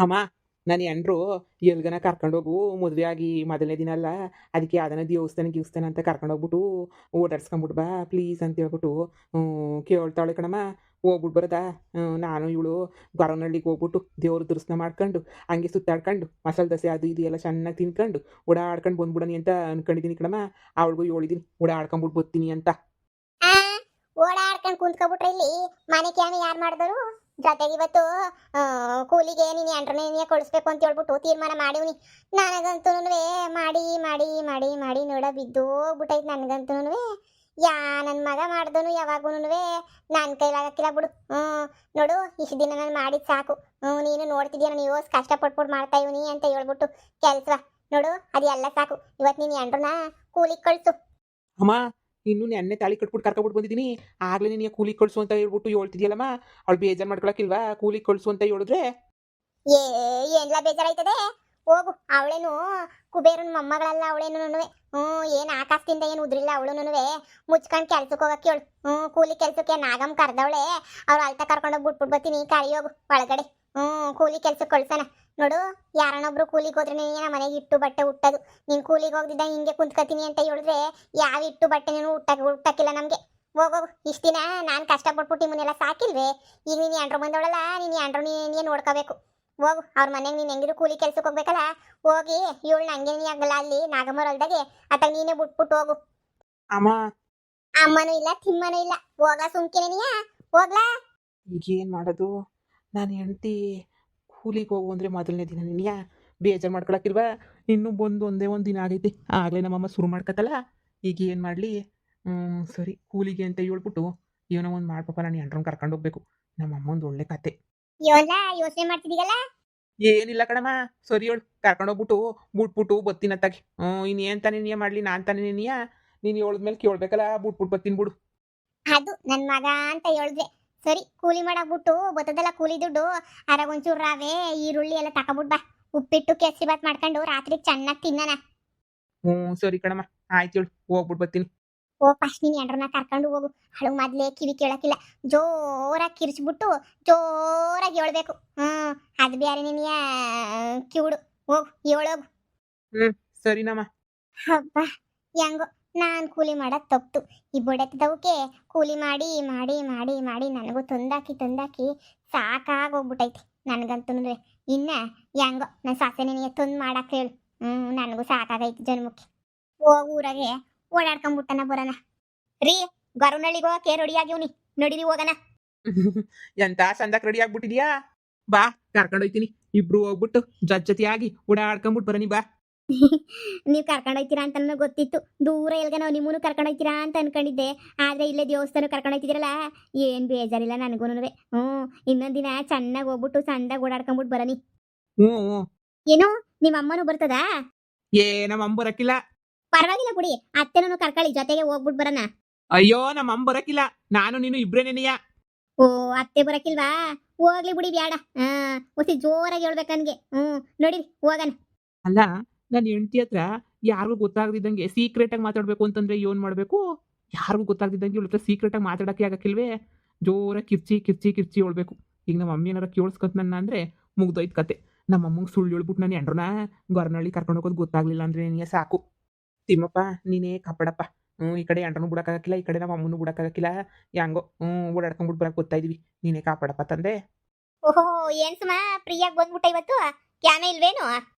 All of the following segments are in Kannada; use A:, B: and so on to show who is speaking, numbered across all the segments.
A: ಅಮ್ಮ ನನ್ನ ಹೆಂಡ್ರು ಎಲ್ಗನ ಕರ್ಕೊಂಡೋಗು ಮದುವೆ ಆಗಿ ಮೊದಲನೇ ದಿನ ಅಲ್ಲ. ಅದಕ್ಕೆ ಯಾವ್ದನ ದೇವಸ್ಥಾನ ಅಂತ ಕರ್ಕೊಂಡೋಗ್ಬಿಟ್ಟು ಓಡಾಡ್ಸ್ಕೊಂಬಿಟ್ಟು ಬಾ ಪ್ಲೀಸ್ ಅಂತ ಹೇಳ್ಬಿಟ್ಟು ಕೇಳ್ತಾಳೆ ಕಣಮ್ಮ. ಹೋಗ್ಬಿಟ್ಟು ಬರೋದಾ? ನಾನು ಇವಳು ಗೊರವನಹಳ್ಳಿಗೆ ಹೋಗ್ಬಿಟ್ಟು ದೇವ್ರ ದರ್ಶನ ಮಾಡ್ಕೊಂಡು ಹಂಗೆ ಸುತ್ತಾಡ್ಕೊಂಡು ಮಸಾಲೆ ದೋಸೆ ಅದು ಇದು ಎಲ್ಲ ಚೆನ್ನಾಗಿ ತಿನ್ಕೊಂಡು ಓಡಾಡ್ಕೊಂಡು ಬಂದ್ಬಿಡನಿ ಅಂತ ಅನ್ಕೊಂಡಿದ್ದೀನಿ ಕಣಮ್ಮ. ಅವಳಿಗೂ ಹೇಳಿದ್ದೀನಿ ಓಡಾಡ್ಕೊಂಬಿಟ್ಟು ಬರ್ತೀನಿ ಅಂತ.
B: ಆ ಓಡಾಡ್ಕೊಂಡು ಕುಂತ್ಕೊಬಿಟ್ರೆ ಇಲ್ಲಿ ಮನೆ ಕ್ಯಾಮಿ ಯಾರು ಮಾಡಿದ್ರು? ಜೊತೆಗೆ ಇವತ್ತು ಕೂಲಿಗೆ ನೀನು ಎಂಟ್ರನೇ ಕಳಿಸ್ಬೇಕು ಅಂತ ಹೇಳ್ಬಿಟ್ಟು ತೀರ್ಮಾನ ಮಾಡಿವ್ನಿ. ನನಗಂತೂ ಮಾಡಿ ಮಾಡಿ ಮಾಡಿ ಮಾಡಿ ನೋಡ ಬಿದ್ದೋಗ್ಬಿಟ್ಟೈತೆ. ನನಗಂತೂ ಯಾ ನನ್ನ ಮಗ ಮಾಡ್ದನು ಯಾವಾಗೂ ನನ್ನ ಕೈಲಾಗಕ್ಕಿಲ್ಲ ಬಿಡು. ನೋಡು ಇಷ್ಟು ದಿನ ನಾನು ಮಾಡಿದ್ದು ಸಾಕು. ನೀನು ನೋಡ್ತಿದ್ದೀಯ ನಾನು ಯೋಸ್ ಕಷ್ಟಪಟ್ಬಿಟ್ಟು ಮಾಡ್ತಾ ಇವನಿ ಅಂತ ಹೇಳ್ಬಿಟ್ಟು ಕೆಲ್ಸ ನೋಡು ಅದು ಎಲ್ಲ ಸಾಕು. ಇವತ್ತು ನೀನು ಎಂಟ್ರನ್ನ ಕೂಲಿಗೆ ಕಳಿಸು.
A: ಅಮ್ಮ ಇನ್ನು ನೆನ್ನೆ ತಾಳಿ ಕಟ್ಬಿಟ್ಟು ಕರ್ಕೊಬಿಟ್ಟು ಬಂದಿದ್ದೀನಿ. ಆಗ್ಲೇ ನೀನು ಕೂಲಿ ಕಳಿಸು ಅಂತ ಹೇಳ್ಬಿಟ್ಟು ಹೇಳ್ತಿದ್ಯಲ್ಲಮ್ಮ. ಅವಳು ಬೇಜಾರು ಮಾಡ್ಕೊಳಕ್ಕಿಲ್ವಾ? ಕೂಲಿ ಕಳಿಸು ಅಂತ ಹೇಳಿದ್ರೆ
B: ಏ ಏನ್ಲ ಬೇಜಾರಾಯ್ತದೆ? ಹೋಗು. ಅವಳೇನು ಕುಬೇರನ ಮೊಮ್ಮಗಳಲ್ಲ ಅವಳೇನು. ಏನು ಆಕಾಶದಿಂದ ಏನು ಉದ್ರಿಲ್ಲ ಅವಳುನುವೆ. ಮುಚ್ಕೊಂಡು ಕೆಲ್ಸಕ್ಕೆ ಹೋಗಕ್ಕೆ ಹೇಳು. ಕೂಲಿ ಕೆಲ್ಸಕ್ಕೆ ನಾಗಮ್ಮ ಕರ್ದವಳೆ. ಅವ್ರು ಅಳ್ತ ಕರ್ಕೊಂಡೋಗಿ ಬಿಟ್ಬಿಟ್ಟು ಬರ್ತೀನಿ. ಕರಿಯೋಗು ಒಳಗಡೆ. ಕೂಲಿ ಕೆಲ್ಸಕ್ಕೆ ಕಳ್ಸೋಣ. ನೋಡು ಯಾರನ್ನೊಬ್ರು ಕೂಲಿಗೆ ಹೋದ್ರೆ ನಮ್ಮ ಮನೆಗೆ ಇಟ್ಟು ಬಟ್ಟೆ ಹುಟ್ಟದು. ನೀನು ಕೂಲಿಗೆ ಹೋಗ್ದಿದ್ದ ಹಿಂಗೆ ಕುಂತ್ಕೊತೀನಿ ಅಂತ ಹೇಳಿದ್ರೆ ಯಾವ ಇಟ್ಟು ಬಟ್ಟೆ ನೀನು ಹುಟ್ಟಕ್ಕಿಲ್ಲ ನಮಗೆ. ಹೋಗೋಗು. ಇಷ್ಟು ದಿನ ನಾನು ಕಷ್ಟಪಟ್ಬಿಟ್ಟು ನಿಮ್ಮನ್ನೆಲ್ಲ ಸಾಕಿಲ್ವೇ? ಈಗ ನೀನು ಎಂಟ್ರು ಬಂದವಳಲ್ಲ, ನೀನು ಎಂಟ್ರು ನೀನು ನೋಡ್ಕೋಬೇಕು. ಹೋಗು. ಅವ್ರ ಮನೆಗೆ ನೀನು ಹೆಂಗಿದ್ರು ಕೂಲಿ ಕೆಲ್ಸಕ್ಕೆ ಹೋಗ್ಬೇಕಲ್ಲ, ಹೋಗಿ ಇವಳು ನಂಗೆ ನೀ ಆಗಲ್ಲ ಅಲ್ಲಿ ನಾಗಮ್ಮರ ಹೊಲ್ದಾಗೆ ಅತ್ತಾಗ ನೀನೇ ಬಿಟ್ಬಿಟ್ಟು ಹೋಗು.
A: ಅಮ್ಮ
B: ಅಮ್ಮನೂ ಇಲ್ಲ ತಿಮ್ಮನೂ ಇಲ್ಲ. ಹೋಗ ಸುಮ್ಕಿನೇ ನೀಯ ಹೋಗ್ಲಾ?
A: ಈಗ ಏನು ಮಾಡೋದು? ನಾನು ಹೆಂಡ್ತಿ ಕೂಲಿಗೆ ಹೋಗು ಅಂದರೆ ಮೊದಲನೇ ದಿನ ನೀನು ಬೇಜಾರು ಮಾಡ್ಕೊಳಕ್ಕಿಲ್ವಾ? ಇನ್ನೂ ಬಂದು ಒಂದೇ ಒಂದು ದಿನ ಆಗೈತೆ. ಆಗಲೇ ನಮ್ಮಮ್ಮ ಶುರು ಮಾಡ್ಕತ್ತಲ್ಲ. ಈಗ ಏನು ಮಾಡಲಿ? ಸರಿ ಕೂಲಿಗೆ ಅಂತ ಹೇಳ್ಬಿಟ್ಟು ಏನೋ ಒಂದು ಮಾಡ್ಪಪ್ಪ. ನಾನು ಹೆಂಡ್ರನ್ನ ಕರ್ಕೊಂಡು ಹೋಗ್ಬೇಕು. ನಮ್ಮಮ್ಮಂದು ಒಳ್ಳೆ ಕತೆ.
B: ಯೋಲ್ಲ ಯೋಚನೆ ಮಾಡ್ತಿದ್ದೀಗಲ್ಲ?
A: ಏನಿಲ್ಲ ಕಣಮ್ಮ, ಸರಿ ಹೇಳು. ಕರ್ಕೊಂಡೋಗ್ಬಿಟ್ಟು ಬಿಟ್ಬಿಟ್ಟು ಬತ್ತೀನತ್ತಾಗೆ. ಇನ್ನೇನು ತಾನೇ ನೀ ಮಾಡಲಿ? ನಾನು ತಾನೇ ನೀನು ಹೇಳಿದ್ಮೇಲೆ ಕೇಳ್ಬೇಕಲ್ಲ. ಬಿಟ್ಬಿಟ್ಟು ಬತ್ತೀನಿ ಬಿಡು.
B: ಅದು ನನ್ನ ಮಗ ಅಂತ ಹೇಳಿದ್ರೆ ಸರಿ. ಕೂಲಿ ಮಾಡಾಕ್ಬಿಟ್ಟು ಬತ್ತದಲ್ಲ ಕೂಲಿ ದುಡ್ಡು. ಅರಾಗ ಒಂಚೂರು ರವೆ ಈರುಳ್ಳಿ ಎಲ್ಲ ತಕೊಬಿಟ್ ಬಾ. ಉಪ್ಪಿಟ್ಟು ಕೇಸರಿ ಬಾತ್ ಮಾಡ್ಕೊಂಡು ರಾತ್ರಿಗೆ ಚೆನ್ನಾಗಿ ತಿನ್ನಣ.
A: ಸರಿ ಕಣಮ್ಮ, ಆಯ್ತು ಹೇಳು. ಹೋಗ್ಬಿಟ್ಟು ಬರ್ತೀನಿ.
B: ಓ ಫಸ್ಟ್ ನೀನು ಎಂಡ್ರನ್ನ ಕರ್ಕೊಂಡು ಹೋಗು. ಹಳು ಮೊದ್ಲೇ ಕಿವಿ ಕೇಳಕ್ಕಿಲ್ಲ. ಜೋರಾಗಿ ಕಿರಿಸ್ಬಿಟ್ಟು ಜೋರಾಗಿ ಹೇಳ್ಬೇಕು. ಅದು ಬೇರೆ ನಿನ್ನ ಕಿವುಡು. ಹೋಗು ಹೇಳೋಗು.
A: ಸರಿನಮ್ಮ.
B: ಹಬ್ಬ ಹೆಂಗೋ ನಾನು ಕೂಲಿ ಮಾಡೋದು ತಪ್ಪು. ಈ ಬುಡತ್ತದವಕ್ಕೆ ಕೂಲಿ ಮಾಡಿ ಮಾಡಿ ಮಾಡಿ ಮಾಡಿ ನನಗೂ ತಂದಾಕಿ ಸಾಕಾಗೋಗ್ಬಿಟ್ಟೈತಿ. ನನಗಂತೂ ಇನ್ನ ಹೆಂಗೋ ನನ್ನ ಸಾಸೆ ನಿನಗೆ ತಂದು ಮಾಡಕ್ಕೆ ಹೇಳು. ನನಗೂ ಸಾಕಾಗೈತಿ ಜನ್ಮಕ್ಕೆ. ಹೋಗು ಊರಾಗೆ ಓಡಾಡ್ಕೊಂಬಿಟ್ಟನ ಬರೋಣ. ರೀ ಗೊರವನಹಳ್ಳಿಗೆ ಹೋಗಕ್ಕೆ ರೆಡಿ ಆಗ್ಯವನಿ. ನಡೀರಿ ಹೋಗೋಣ.
A: ಎಂತ ಸಂದಕ್ಕೆ ರೆಡಿ ಆಗ್ಬಿಟ್ಟಿದ್ಯಾ? ಬಾ ಕರ್ಕೊಂಡೋಯ್ತೀನಿ. ಇಬ್ರು ಹೋಗ್ಬಿಟ್ಟು ಜೊತೆಯಾಗಿ ಓಡಾಡ್ಕೊಂಬಿಟ್ಟು ಬರೋನಿ ಬಾ.
B: ನೀವು ಕರ್ಕೊಂಡೋಯ್ತೀರಾ ಅಂತ ನನಗೆ ಗೊತ್ತಿತ್ತು. ದೂರ ಎಲ್ಗ ನಾವು ನಿಮ್ಮನ್ನು ಕರ್ಕೊಂಡೋಯ್ತೀರಾ ಅಂತ ಅನ್ಕೊಂಡಿದ್ದೆ. ಆದರೆ ಇಲ್ಲೇ ದೇವಸ್ಥಾನ ಕರ್ಕೊಂಡೋಯ್ತಿದ್ದೀರಲ್ಲ, ಏನು ಬೇಜಾರಿಲ್ಲ ನನಗೂ. ಇನ್ನೊಂದು ದಿನ ಚೆನ್ನಾಗಿ ಹೋಗ್ಬಿಟ್ಟು ಸಂದಾಗ ಓಡಾಡ್ಕೊಂಬಿಟ್ಟು ಬರೋನಿ.
A: ಹ್ಞೂ
B: ಏನು ನಿಮ್ಮ ಅಮ್ಮನೂ ಬರ್ತದಾ?
A: ನಮ್ಮ ಅಮ್ಮ ಬರಕ್ಕಿಲ್ಲ.
B: ಪರವಾಗಿಲ್ಲ ಬಿಡಿ, ಅತ್ತೆನೂ ಕರ್ಕೊಳ್ಳಿ, ಜೊತೆಗೆ ಹೋಗ್ಬಿಟ್ಟು ಬರೋಣ.
A: ಅಯ್ಯೋ ನಮ್ಮ ಅಮ್ಮ ಬರಕ್ಕಿಲ್ಲ. ನಾನು ನೀನು ಇಬ್ರೇನೇನೆಯ.
B: ಓ ಅತ್ತೆ ಬರಕ್ಕಿಲ್ವಾ? ಹೋಗ್ಲಿ ಬಿಡಿ ಬೇಡ. ಒಸಿ ಜೋರಾಗಿ ಹೇಳ್ಬೇಕು ನನಗೆ. ನೋಡಿರಿ ಹೋಗೋಣ.
A: ಅಲ್ಲ ನನ್ನ ಹೆಂಡತಿ ಹತ್ರ ಯಾರಿಗೂ ಗೊತ್ತಾಗದಿದ್ದಂಗೆ ಸೀಕ್ರೆಟಾಗಿ ಮಾತಾಡಬೇಕು ಅಂತಂದ್ರೆ ಏನು ಮಾಡಬೇಕು? ಯಾರಿಗೂ ಗೊತ್ತಾಗದಿದ್ದಂಗೆ ಇವಳ ಹತ್ರ ಸೀಕ್ರೆಟಾಗಿ ಮಾತಾಡೋಕ್ಕೆ ಆಗಕ್ಕಿಲ್ವೇ? ಜೋರಾಗಿ ಕಿರ್ಚಿ ಹೇಳ್ಬೇಕು. ಈಗ ನಮ್ಮ ಅಮ್ಮ ಏನಾರ ಕೇಳಿಸ್ಕೊಂತ ನನ್ನ ಅಂದರೆ ಮುಗ್ದೋಯ್ತು ಕತೆ. ನಮ್ಮ ಅಮ್ಮಂಗೆ ಸುಳ್ಳು ಹೇಳ್ಬಿಟ್ಟು ನಾನು ಎಂಡ್ರನ್ನ ಗೊರವನಹಳ್ಳಿ ಕರ್ಕೊಂಡು ಹೋಗೋದು ಗೊತ್ತಾಗ್ಲಿಲ್ಲ ಅಂದರೆ ನೀನು ಸಾಕು. ತಿಮ್ಮಪ್ಪ ನೀನೇ ಕಾಪಾಡಪ್ಪ. ಈ ಕಡೆ ಎಂಡ್ರನ್ನೂ ಬಿಡೋಕ್ಕಾಗಕ್ಕಿಲ್ಲ, ಈ ಕಡೆ ನಮ್ಮ ಅಮ್ಮನೂ ಬಿಡೋಕ್ಕಾಗಕ್ಕಿಲ್ಲ. ಹೆಂಗೋ ಓಡಾಡ್ಕೊಂಡ್ಬಿಟ್ಟು ಬರಕ್ಕೆ ಗೊತ್ತಾಯಿದ್ವಿ. ನೀನೇ ಕಾಪಾಡಪ್ಪ ತಂದೆ.
B: ಓಹೋ ಏನ್ ಸುಮಾ ಫ್ರೀಯಾಗಿ ಬಂದ್ಬಿಟ್ಟ ಇವತ್ತು? ಕ್ಯಾಮೆ ಇಲ್ವೇನು?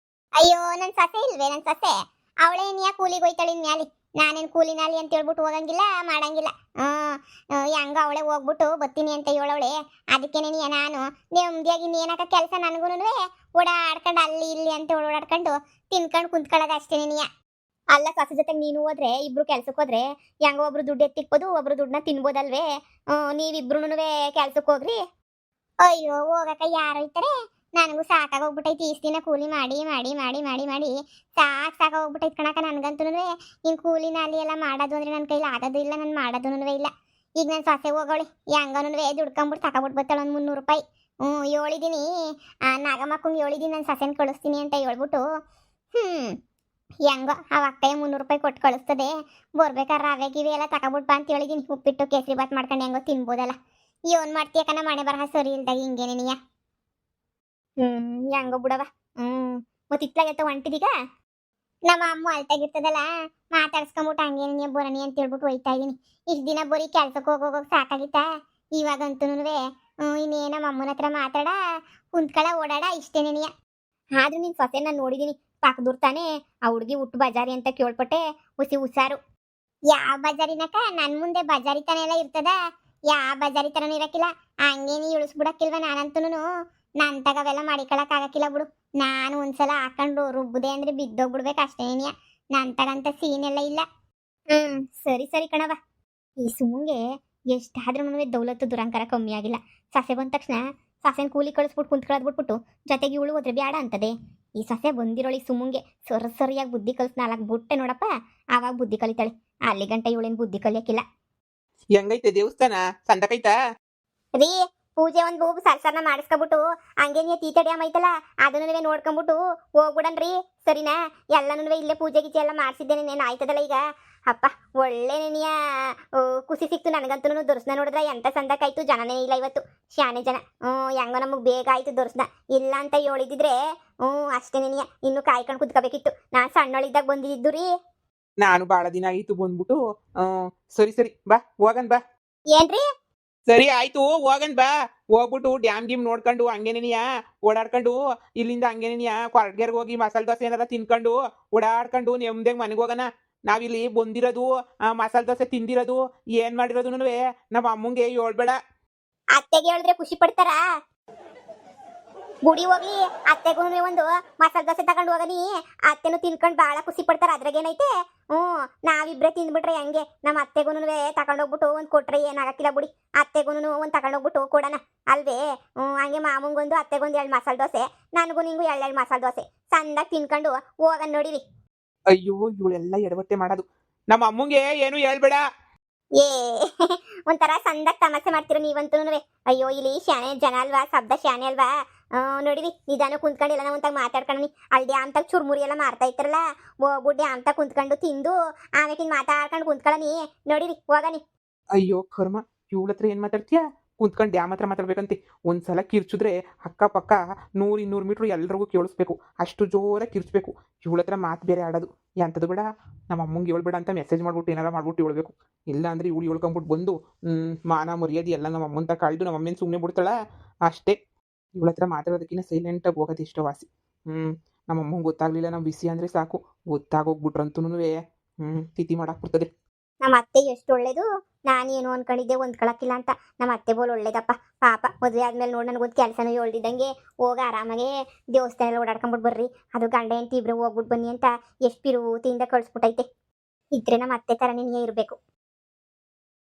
B: ಅಯ್ಯೋ ನನ್ನ ಸಸೆ ಇಲ್ವೇ? ನನ್ನ ಸಸೆ ಅವಳೇನ್ ಯಾ ಕೂಲಿಗೆ ಹೋಯ್ತಾಳೆ ಮ್ಯಾಲಿ. ನಾನೇನು ಕೂಲಿನಾಲಿ ಅಂತ ಹೇಳ್ಬಿಟ್ಟು ಹೋಗಂಗಿಲ್ಲ ಮಾಡಂಗಿಲ್ಲ. ಹೆಂಗ ಅವಳೆ ಹೋಗ್ಬಿಟ್ಟು ಬರ್ತೀನಿ ಅಂತ ಹೇಳವಳೆ. ಅದಕ್ಕೇನೆ ನಾನು ನೆಮ್ಮದಿಯಾಗಿ ನೀನಕ್ಕ ಕೆಲಸ ನನಗೂ ಓಡಾಡ್ಕೊಂಡು ಅಲ್ಲಿ ಇಲ್ಲಿ ಅಂತ ಓಡಾಡ್ಕೊಂಡು ತಿನ್ಕೊಂಡು ಕುಂತ್ಕೊಳ್ಳೋದು ಅಷ್ಟೇ ನೀಯ. ಅಲ್ಲ ಸೊಸೆ ಜೊತೆಗೆ ನೀನು ಹೋದ್ರೆ ಇಬ್ರು ಕೆಲ್ಸಕ್ಕೆ ಹೋದ್ರೆ ಹೆಂಗ ಒಬ್ರು ದುಡ್ಡು ಎತ್ತಿಕ್ಬೋದು, ಒಬ್ರು ದುಡ್ಡನ್ನ ತಿನ್ಬೋದಲ್ವೇ? ನೀವಿಬ್ರು ಕೆಲ್ಸಕ್ಕೆ ಹೋಗ್ರಿ. ಅಯ್ಯೋ ಹೋಗಕ್ಕ ಯಾರು ಹೋಯ್ತಾರೆ? ನನಗೂ ಸಾಕಾಗೋಗ್ಬಿಟ್ಟೈತಿ. ಇಷ್ಟು ದಿನ ಕೂಲಿ ಮಾಡಿ ಮಾಡಿ ಮಾಡಿ ಮಾಡಿ ಮಾಡಿ ಸಾಕಾಗೋಗ್ಬಿಟ್ಟೈತಿ ಕಣಕ ನನಗಂತೂ. ಇನ್ನು ಕೂಲಿನ ಅಲ್ಲಿ ಎಲ್ಲ ಮಾಡೋದು ಅಂದ್ರೆ ನನ್ನ ಕೈಲಿ ಆಗೋದು ಇಲ್ಲ, ನಾನು ಮಾಡೋದೂ ಇಲ್ಲ. ಈಗ ನನ್ನ ಸೊಸೆ ಹೋಗೋಳಿ ಹೆಂಗನೂ ದುಡ್ಕೊಂಬಿಟ್ಟು ತಗೊಬಿಟ್ಟು ಬರ್ತಾಳೆ ಒಂದು 300 ರೂಪಾಯಿ. ಹೇಳಿದ್ದೀನಿ ನಾಗಮ್ಮಕ್ಕಂಗೆ ಹೇಳಿದ್ದೀನಿ ನನ್ನ ಸೊಸೆನ ಕಳಿಸ್ತೀನಿ ಅಂತ ಹೇಳ್ಬಿಟ್ಟು. ಹೆಂಗೋ ಆ ಅಕ್ಕಯ್ಯ 300 ರೂಪಾಯಿ ಕೊಟ್ಟು ಕಳಿಸ್ತದೆ. ಬರ್ಬೇಕಾದ್ರೆ ರವೆ ಗಿವೆ ಎಲ್ಲ ತಗೊಬಿಟ್ಟು ಬಾ ಅಂತ ಹೇಳಿದ್ದೀನಿ. ಉಪ್ಪಿಟ್ಟು ಕೇಸರಿ ಬಾತ್ ಮಾಡ್ಕೊಂಡು ಹೆಂಗೋ ತಿನ್ಬೋದಲ್ಲ. ಏನು ಮಾಡ್ತೀಯಕ್ಕ? ನಮ್ಮ ಮನೆ ಬರಹ ಸರಿ ಇಲ್ದಾಗ ಹಿಂಗೇನೆ ನೀಯ. ಹೆಂಗೋ ಬಿಡವ. ಮತ್ತೆ ಇತ್ಲಾಗತ್ತ ಹೊಂಟಿದೀಗ ನಮ್ಮ ಅಮ್ಮ ಅಲ್ತಾಗಿರ್ತದಲ್ಲ, ಮಾತಾಡ್ಸ್ಕೊಂಬಿಟ್ಟು ಹಂಗೆ ನೀ ಬರಣಿ ಅಂತ ಹೇಳ್ಬಿಟ್ಟು ಹೋಯ್ತಾ ಇದೀನಿ. ಇಷ್ಟ ದಿನ ಬರೀ ಕೆಲ್ಸಕ್ಕೆ ಹೋಗೋಗೋಗಿ ಸಾಕಾಗಿತ್ತ. ಇವಾಗಂತೂ ಇನ್ನೇನ ನಮ್ಮ ಅಮ್ಮನ ಹತ್ರ ಮಾತಾಡ ಕುಂತ್ಕಳ ಓಡಾಡ ಇಷ್ಟೇ ನೆನೆಯ. ಆದ್ರೂ ನಿನ್ ಸೊಸೆ ನಾನು ನೋಡಿದೀನಿ, ಪಕ್ಕದೂರ್ ತಾನೆ ಆ ಹುಡುಗಿ ಹುಟ್ಟು ಬಜಾರಿ ಅಂತ ಕೇಳ್ಪಟ್ಟೆ. ಹುಷಾರು. ಯಾವ ಬಜಾರಿನಕ ನನ್ ಮುಂದೆ ಬಜಾರಿ ತನ ಎಲ್ಲ ಇರ್ತದ, ಯಾವ ಬಜಾರಿ ತರನು ಇರಕ್ಕಿಲ್ಲ. ಹಂಗೆ ನೀ ಇಳಿಸ್ಬಿಡಕ್ಕಿಲ್ವ ನಾನಂತೂನು. ನನ್ ತಗವೆಲ್ಲ ಮಾಡಿಕೊಳಕ್ ಆಗಕ್ಕಿಲ್ಲ ಬಿಡು. ನಾನು ಒಂದ್ಸಲ ಹಾಕೊಂಡು ರುಬ್ಬುದೆ ಅಂದ್ರೆ ಬಿದ್ದೋಗ್ಬಿಡ್ಬೇಕು ಅಷ್ಟೇನಿಯ. ನನ್ ತಗಂತ ಸೀನ್ ಎಲ್ಲ ಇಲ್ಲ. ಸರಿ ಸರಿ ಕಣವ. ಈ ಸುಮ್ಗೆ ಎಷ್ಟಾದ್ರೂ ದೌಲತ್ತು ದುರಂಕಾರ ಕಮ್ಮಿ ಆಗಿಲ್ಲ. ಸಸೆ ಬಂದ ತಕ್ಷಣ ಸಸೆನ್ ಕೂಲಿ ಕಳಿಸ್ಬಿಟ್ಟು ಕುಂತ್ಕೊಳ್ಳೋದ್ಬಿಟ್ಬಿಟ್ಟು ಜೊತೆಗೆ ಇವಳು ಹೋದ್ರೆ ಬ್ಯಾಡ ಅಂತದೆ. ಈ ಸಸೆ ಬಂದಿರೋಳಿ ಸುಮ್ಮಂಗೆ ಸರಿಯಾಗಿ ಬುದ್ಧಿ ಕಲ್ಸ್ 4 ಬುಟ್ಟೆ ನೋಡಪ್ಪ, ಆವಾಗ ಬುದ್ಧಿ ಕಲಿತಾಳೆ. ಅಲ್ಲಿ ಗಂಟ ಇವಳೇನು ಬುದ್ಧಿ ಕಲಿಯಕ್ಕಿಲ್ಲ.
A: ಹೆಂಗೈತೆ ದೇವಸ್ಥಾನ ಸಂದಕೈತಾ?
B: ರೀ ಪೂಜೆ ಒಂದು ಸರ್ಸರ್ನ ಮಾಡಿಸ್ಕೊಬಿಟ್ಟು ಹಂಗೆ ನೀ ತೀತಡಿಯಮ್ಮ ಐತಲ್ಲ ಅದನ್ನು ನೋಡ್ಕೊಂಬಿಟ್ಟು ಹೋಗ್ಬಿಡನ್ರಿ, ಸರಿನಾ? ಎಲ್ಲನೂ ಇಲ್ಲೇ ಪೂಜೆ ಗೀಜೆ ಎಲ್ಲ ಮಾಡಿಸಿದ್ದೇನೆ, ನೇನು ಆಯ್ತದಲ್ಲ ಈಗ. ಅಪ್ಪ ಒಳ್ಳೆ ನೆನೆಯ ಖುಷಿ ಸಿಕ್ತು ನನಗಂತೂ. ದರ್ಶನ ನೋಡಿದ್ರೆ ಎಂತ ಸಂದಕ್ಕಾಯ್ತು, ಜನನೇ ಇಲ್ಲ ಇವತ್ತು, ಶಾನೆ ಜನ. ಹೆಂಗೋ ನಮಗೆ ಬೇಗ ಆಯ್ತು ದರ್ಶನ. ಇಲ್ಲ ಅಂತ ಹೇಳಿದಿದ್ರೆ ಅಷ್ಟೇ ನೆನೆಯ ಇನ್ನು ಕಾಯ್ಕೊಂಡು ಕುತ್ಕೋಬೇಕಿತ್ತು. ನಾನು ಸಣ್ಣಳಿದ್ದಾಗ ಬಂದಿದ್ದು ರೀ.
A: ನಾನು ಬಾಳ ದಿನ ಆಯಿತು ಬಂದ್ಬಿಟ್ಟು. ಸರಿ ಸರಿ ಬಾ ಹೋಗನ್ ಬಾ.
B: ಏನ್ರಿ?
A: ಸರಿ ಆಯ್ತು ಹೋಗನ್ ಬಾ. ಹೋಗ್ಬಿಟ್ಟು ಡ್ಯಾಮ್ ಗಿಮ್ ನೋಡ್ಕೊಂಡು ಹಂಗೇನೇನಿಯ ಓಡಾಡ್ಕೊಂಡು ಇಲ್ಲಿಂದ ಹಂಗೇನೇನಿಯ ಕೊರಟ್ಗೆರ್ಗೆ ಹೋಗಿ ಮಸಾಲೆ ದೋಸೆ ಏನಾರ ತಿನ್ಕೊಂಡು ಓಡಾಡ್ಕೊಂಡು ನೆಮ್ಮದಿಯಾಗಿ ಮನೆಗೆ ಹೋಗೋಣ. ನಾವಿಲ್ಲಿ ಬಂದಿರೋದು ಮಸಾಲೆ ದೋಸೆ ತಿಂದಿರೋದು ಏನ್ ಮಾಡಿರೋದು ನಮ್ಮ ಅಮ್ಮಂಗೆ ಹೇಳ್ಬೇಡ.
B: ಅತ್ತೆಗೆ ಹೇಳಿದ್ರೆ ಖುಷಿ ಪಡ್ತಾರಾ? ಗುಡಿ ಹೋಗ್ಲಿ, ಅತ್ತೆಗೂ ಒಂದು ಮಸಾಲೆ ದೋಸೆ ತಗೊಂಡು ಹೋಗನಿ. ಅತ್ತೆನು ತಿನ್ಕೊಂಡು ಬಹಳ ಖುಷಿ ಪಡ್ತಾರ, ಅದ್ರಾಗೇನೈತೆ. ನಾವಿಬ್ರೆ ತಿಂದ್ಬಿಟ್ರೆ ಹೆಂಗೆ? ನಮ್ಮ ಅತ್ತೆಗೂ ತಗೊಂಡೋಗ್ಬಿಟ್ಟು ಒಂದು ಕೊಟ್ರೆ ಏನಾಗಕ್ಕಿಲ್ಲ ಬಿಡಿ. ಅತ್ತೆಗೂ ಒಂದು ತಗೊಂಡೋಗ್ಬಿಟ್ಟು ಕೊಡೋಣ ಅಲ್ವೇ? ಹಂಗೆ ಮಾಮಂಗೊಂದು ಅತ್ತೆಗೊಂದು 2 ಮಸಾಲೆ ದೋಸೆ, ನನಗೂ ನಿಂಗೂ 2 ಮಸಾಲೆ ದೋಸೆ ಸಂದಾಗ ತಿನ್ಕೊಂಡು ಹೋಗನ್ ನೋಡಿರಿ.
A: ಅಯ್ಯೋ ಇವಳೆಲ್ಲ ಎಡವಟ್ಟೆ ಮಾಡೋದು. ನಮ್ಮ ಅಮ್ಮಂಗೆ ಏನು ಹೇಳ್ಬೇಡ.
B: ಏ ಒಂಥರ ಸಂದಾಗ ತಮಾಷೆ ಮಾಡ್ತಿರೋ ನೀವಂತೂ. ಅಯ್ಯೋ ಇಲ್ಲಿ ಶಾನೆ ಜನ ಅಲ್ವಾ, ಶಬ್ದ ಶಾನೆ ಅಲ್ವಾ? ನೋಡಿರಿ ನಿಧಾನ ಕುಂತ್ಕೊಂಡು ಎಲ್ಲ ಒಂತಾಗ ಮಾತಾಡ್ಕೊಂಡು ಅಲ್ಲಿ ಡ್ಯಾಮ್ತಾಗ ಚುರ್ಮುರಿ ಎಲ್ಲ ಮಾರ್ತಾ ಇರ್ತಾರಲ್ಲ, ಹೋಗ್ಬಿಟ್ಟು ಡ್ಯಾಮ್ತಾಗ ಕುಂತ್ಕೊಂಡು ತಿಂದು ಆಮೇಕಿನ್ ಮಾತಾಡ್ಕೊಂಡು ಕುಂತ್ಕೊಳ್ಳಿ. ನೋಡಿರಿ ಹೋಗನಿ.
A: ಅಯ್ಯೋ ಕರ್ಮ, ಇವಳ ಹತ್ರ ಏನ್ ಮಾತಾಡ್ತೀಯಾ? ಕುಂತ್ಕೊಂಡು ಡ್ಯಾಮ್ ಹತ್ರ ಮಾತಾಡ್ಬೇಕಂತೆ. ಒಂದ್ಸಲ ಕಿರ್ಚಿದ್ರೆ ಅಕ್ಕಪಕ್ಕ 100-200 ಮೀಟ್ರ್ ಎಲ್ರಿಗೂ ಕೇಳಿಸ್ಬೇಕು, ಅಷ್ಟು ಜೋರಾಗಿ ಕಿರ್ಚ್ಬೇಕು. ಇವಳ ಹತ್ರ ಮಾತು ಬೇರೆ ಆಡೋದು ಎಂಥದ್ದು ಬೇಡ. ನಮ್ಮ ಅಮ್ಮಂಗೆ ಹೇಳ್ಬೇಡ ಅಂತ ಮೆಸೇಜ್ ಮಾಡ್ಬಿಟ್ಟು ಏನಾರ ಮಾಡ್ಬಿಟ್ಟು ಹೇಳ್ಬೇಕು. ಇಲ್ಲ ಅಂದ್ರೆ ಇವಳು ಹೇಳ್ಕೊಂಬಿಟ್ಟು ಬಂದು ಮಾನ ಮರ್ಯಾದೆ ಎಲ್ಲ ನಮ್ಮ ಅಮ್ಮಂತ ಕಳೆದು ನಮ್ಮ ಅಮ್ಮನ ಸುಮ್ಮನೆ ಬಿಡ್ತಾಳ ಅಷ್ಟೇ. ಇವಳ ಹತ್ರ ಮಾತಾಡೋದಕ್ಕಿಂತ ಸೈಲೆಂಟಾಗಿ ಹೋಗೋದು ಇಷ್ಟ ವಾಸಿ. ನಮ್ಮ ಅಮ್ಮಂಗೆ ಗೊತ್ತಾಗ್ಲಿಲ್ಲ ನಾವು ಬಿಸಿ ಅಂದ್ರೆ ಸಾಕು, ಗೊತ್ತಾಗೋಗ್ಬಿಟ್ರಂತೂ ತಿಥಿ ಮಾಡಾಕ್ಬಿಡ್ತದೆ.
B: ನಮ್ಮ ಅತ್ತೆ ಎಷ್ಟು ಒಳ್ಳೇದು. ನಾನೇನು ಅನ್ಕೊಂಡಿದ್ದೆ ಹೊಂದ್ಕೊಳಕ್ಕಿಲ್ಲ ಅಂತ. ನಮ್ಮ ಅತ್ತೆ ಬೋಲ್ ಒಳ್ಳೇದಪ್ಪ ಪಾಪ. ಮದುವೆ ಆದ್ಮೇಲೆ ನೋಡಿ ನನಗೊಂದು ಕೆಲಸನೂ ಹೇಳ್ದಿದ್ದಂಗೆ ಹೋಗ ಆರಾಮಾಗೆ ದೇವಸ್ಥಾನ ಎಲ್ಲ ಓಡಾಡ್ಕೊಂಡ್ಬಿಟ್ಟು ಬರ್ರಿ, ಅದು ಗಂಡ ಹೆಂಡತಿ ಇಬ್ರು ಹೋಗ್ಬಿಟ್ಟು ಬನ್ನಿ ಅಂತ ಎಷ್ಟು ಪಿರುತಿಯಿಂದ ಕಳಿಸ್ಬಿಟ್ಟೈತೆ. ಇದ್ರೆ ನಮ್ಮ ಅತ್ತೆ ಥರನೇ ನೀ ಇರಬೇಕು.